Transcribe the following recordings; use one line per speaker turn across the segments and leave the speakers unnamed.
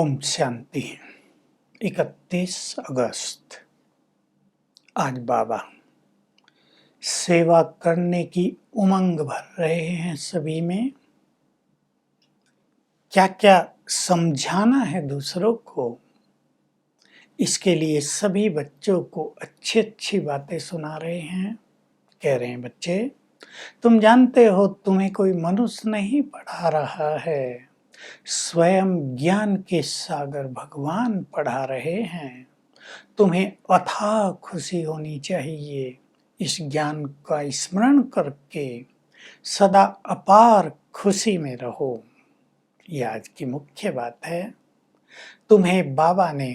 ओम शांति। 31 अगस्त। आज बाबा सेवा करने की उमंग भर रहे हैं सभी में। क्या क्या समझाना है दूसरों को, इसके लिए सभी बच्चों को अच्छी अच्छी बातें सुना रहे हैं। कह रहे हैं, बच्चे तुम जानते हो तुम्हें कोई मनुष्य नहीं पढ़ा रहा है, स्वयं ज्ञान के सागर भगवान पढ़ा रहे हैं। तुम्हें अथाह खुशी होनी चाहिए। इस ज्ञान का स्मरण करके सदा अपार खुशी में रहो। यह आज की मुख्य बात है। तुम्हें बाबा ने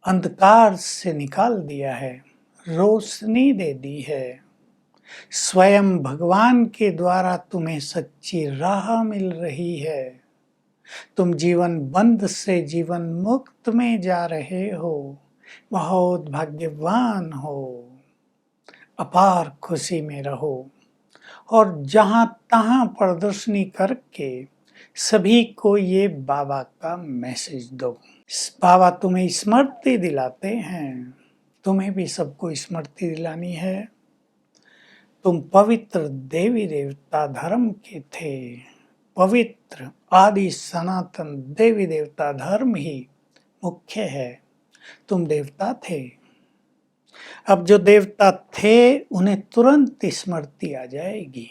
अंधकार से निकाल दिया है, रोशनी दे दी है। स्वयं भगवान के द्वारा तुम्हें सच्ची राह मिल रही है। तुम जीवन बंध से जीवन मुक्त में जा रहे हो। बहुत भाग्यवान हो। अपार खुशी में रहो और जहां तहां प्रदर्शनी करके सभी को ये बाबा का मैसेज दो। बाबा तुम्हें स्मृति दिलाते हैं, तुम्हें भी सबको स्मृति दिलानी है। तुम पवित्र देवी देवता धर्म के थे। पवित्र आदि सनातन देवी देवता धर्म ही मुख्य है। तुम देवता थे। अब जो देवता थे उन्हें तुरंत स्मृति आ जाएगी।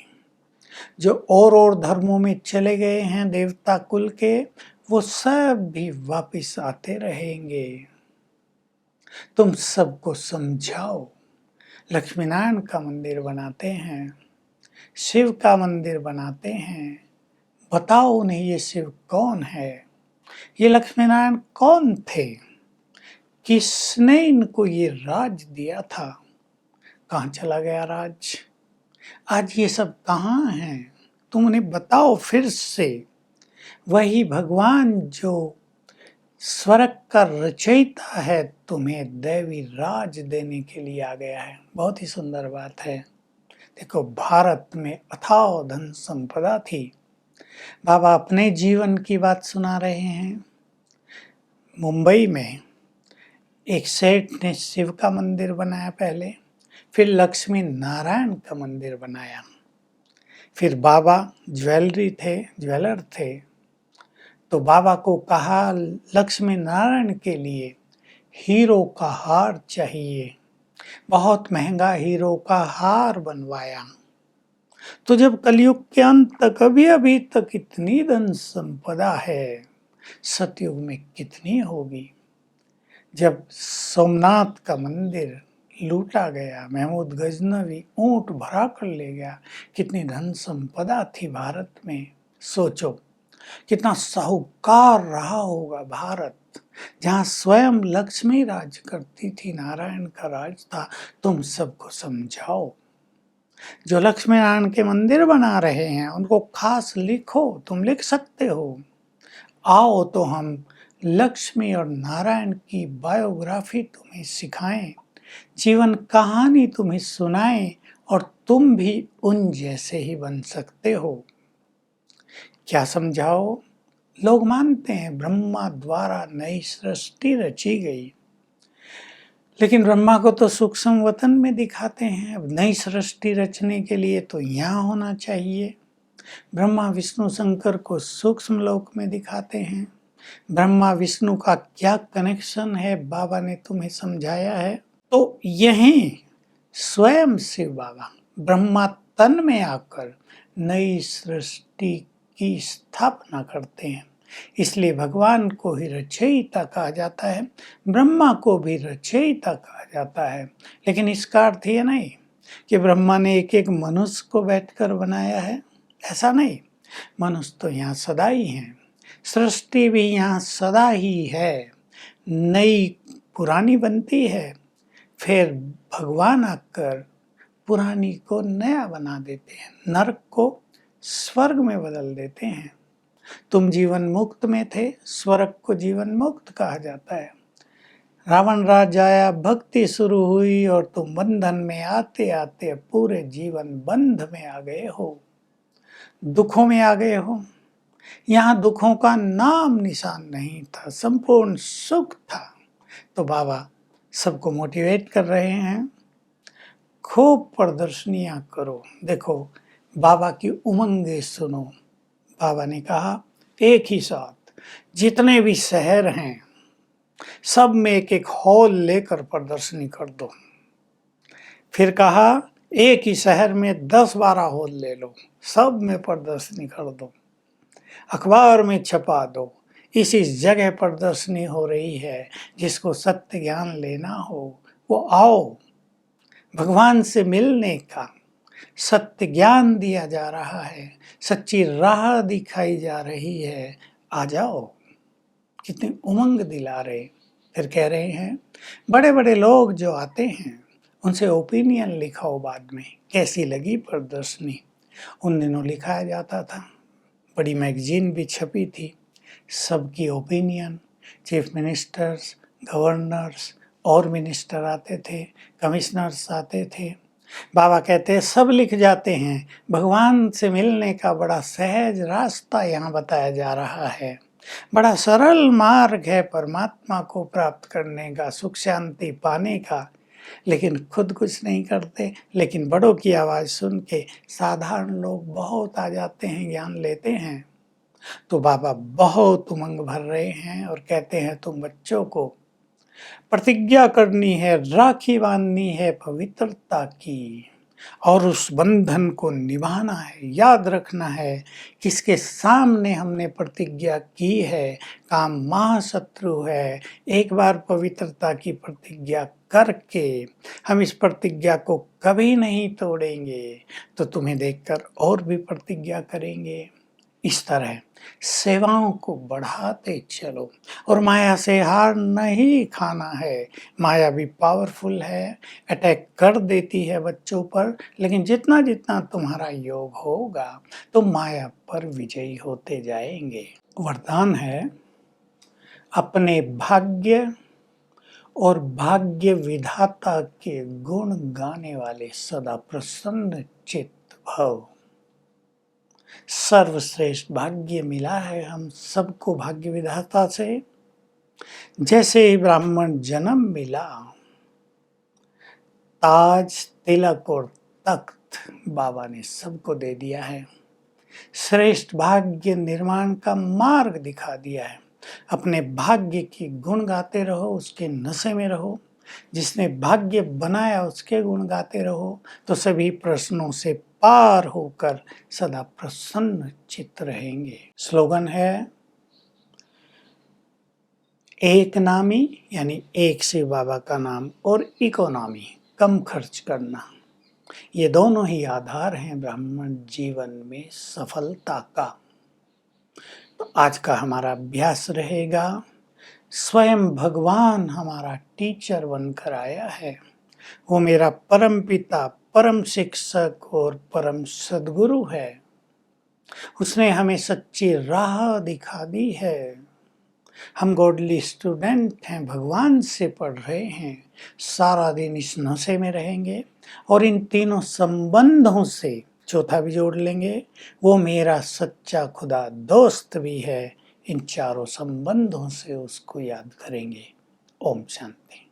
जो और धर्मों में चले गए हैं देवता कुल के, वो सब भी वापिस आते रहेंगे। तुम सबको समझाओ। लक्ष्मी नारायण का मंदिर बनाते हैं, शिव का मंदिर बनाते हैं। बताओ उन्हें ये शिव कौन है, ये लक्ष्मी नारायण कौन थे, किसने इनको ये राज दिया था, कहाँ चला गया राज, आज ये सब कहाँ हैं। तुम उन्हें बताओ फिर से। वही भगवान जो स्वर्ग का रचयिता है तुम्हें दैवी राज देने के लिए आ गया है। बहुत ही सुंदर बात है। देखो, भारत में अथाह धन संपदा थी। बाबा अपने जीवन की बात सुना रहे हैं। मुंबई में एक सेठ ने शिव का मंदिर बनाया पहले, फिर लक्ष्मी नारायण का मंदिर बनाया। फिर बाबा ज्वेलर थे, तो बाबा को कहा लक्ष्मी नारायण के लिए हीरो का हार चाहिए। बहुत महंगा हीरो का हार बनवाया। तो जब कलयुग के अंत तक अभी तक इतनी धन संपदा है, सतयुग में कितनी होगी। जब सोमनाथ का मंदिर लूटा गया, महमूद गजनवी ऊंट भरा कर ले गया, कितनी धन संपदा थी भारत में। सोचो कितना साहूकार रहा होगा भारत, जहाँ स्वयं लक्ष्मी राज करती थी, नारायण का राज था। तुम सबको समझाओ। जो लक्ष्मी नारायण के मंदिर बना रहे हैं उनको खास लिखो। तुम लिख सकते हो। आओ तो हम लक्ष्मी और नारायण की बायोग्राफी तुम्हें सिखाएं, जीवन कहानी तुम्हें सुनाएं और तुम भी उन जैसे ही बन सकते हो। क्या समझाओ? लोग मानते हैं ब्रह्मा द्वारा नई सृष्टि रची गई, लेकिन ब्रह्मा को तो सूक्ष्म वतन में दिखाते हैं। अब नई सृष्टि रचने के लिए तो यहाँ होना चाहिए। ब्रह्मा विष्णु शंकर को सूक्ष्म लोक में दिखाते हैं। ब्रह्मा विष्णु का क्या कनेक्शन है, बाबा ने तुम्हें समझाया है। तो यहीं स्वयं शिव बाबा ब्रह्मा तन में आकर नई सृष्टि की स्थापना करते हैं। इसलिए भगवान को ही रचयिता कहा जाता है, ब्रह्मा को भी रचयिता कहा जाता है। लेकिन इसका अर्थ ये नहीं कि ब्रह्मा ने एक एक मनुष्य को बैठकर बनाया है, ऐसा नहीं। मनुष्य तो यहाँ सदा ही हैं, सृष्टि भी यहाँ सदा ही है। नई पुरानी बनती है, फिर भगवान आकर पुरानी को नया बना देते हैं, नरक को स्वर्ग में बदल देते हैं। तुम जीवन मुक्त में थे, स्वर्ग को जीवन मुक्त कहा जाता है। रावण राज आया, भक्ति शुरू हुई और तुम बंधन में आते आते पूरे जीवन बंध में आ गए हो, दुखों में आ गए हो। यहाँ दुखों का नाम निशान नहीं था, संपूर्ण सुख था। तो बाबा सबको मोटिवेट कर रहे हैं, खूब प्रदर्शनियां करो। देखो बाबा की उमंगें सुनो। बाबा ने कहा एक ही साथ जितने भी शहर हैं सब में एक एक हॉल लेकर प्रदर्शनी कर दो। फिर कहा एक ही शहर में 10-12 हॉल ले लो, सब में प्रदर्शनी कर दो, अखबार में छपा दो। इस जगह प्रदर्शनी हो रही है, जिसको सत्य ज्ञान लेना हो वो आओ। भगवान से मिलने का सत्य ज्ञान दिया जा रहा है, सच्ची राह दिखाई जा रही है, आ जाओ। कितनी उमंग दिला रहे। फिर कह रहे हैं बड़े बड़े लोग जो आते हैं उनसे ओपिनियन लिखाओ बाद में, कैसी लगी प्रदर्शनी। उन दिनों लिखाया जाता था, बड़ी मैगजीन भी छपी थी, सबकी ओपिनियन। चीफ मिनिस्टर्स, गवर्नर्स और मिनिस्टर आते थे, कमिश्नर्स आते थे। बाबा कहते हैं सब लिख जाते हैं, भगवान से मिलने का बड़ा सहज रास्ता यहाँ बताया जा रहा है, बड़ा सरल मार्ग है परमात्मा को प्राप्त करने का, सुख शांति पाने का। लेकिन खुद कुछ नहीं करते, लेकिन बड़ों की आवाज़ सुन के साधारण लोग बहुत आ जाते हैं, ज्ञान लेते हैं। तो बाबा बहुत उमंग भर रहे हैं और कहते हैं तुम बच्चों को प्रतिज्ञा करनी है, राखी बांधनी है पवित्रता की, और उस बंधन को निभाना है। याद रखना है किसके सामने हमने प्रतिज्ञा की है, काम महाशत्रु है। एक बार पवित्रता की प्रतिज्ञा करके हम इस प्रतिज्ञा को कभी नहीं तोड़ेंगे, तो तुम्हें देखकर और भी प्रतिज्ञा करेंगे। इस तरह सेवाओं को बढ़ाते चलो और माया से हार नहीं खाना है। माया भी पावरफुल है, अटैक कर देती है बच्चों पर, लेकिन जितना जितना तुम्हारा योग होगा तो माया पर विजयी होते जाएंगे। वरदान है अपने भाग्य और भाग्य विधाता के गुण गाने वाले सदा प्रसन्न चित्त भव। सर्वश्रेष्ठ भाग्य मिला है हम सबको भाग्य विधाता से। जैसे ही ब्राह्मण जन्म मिला, ताज, तिलक और तख्त बाबा ने सबको दे दिया है। श्रेष्ठ भाग्य निर्माण का मार्ग दिखा दिया है। अपने भाग्य की गुण गाते रहो, उसके नशे में रहो। जिसने भाग्य बनाया उसके गुण गाते रहो, तो सभी प्रश्नों से पार होकर सदा प्रसन्न चित्त रहेंगे। स्लोगन है एक नामी, यानी एक से बाबा का नाम, और इकोनॉमी, कम खर्च करना। ये दोनों ही आधार हैं ब्राह्मण जीवन में सफलता का। तो आज का हमारा अभ्यास रहेगा, स्वयं भगवान हमारा टीचर बनकर आया है। वो मेरा परम पिता, परम शिक्षक और परम सद्गुरु है। उसने हमें सच्ची राह दिखा दी है। हम गॉडली स्टूडेंट हैं, भगवान से पढ़ रहे हैं। सारा दिन इस नशे में रहेंगे और इन तीनों संबंधों से चौथा भी जोड़ लेंगे, वो मेरा सच्चा खुदा दोस्त भी है। इन चारों संबंधों से उसको याद करेंगे। ओम शांति।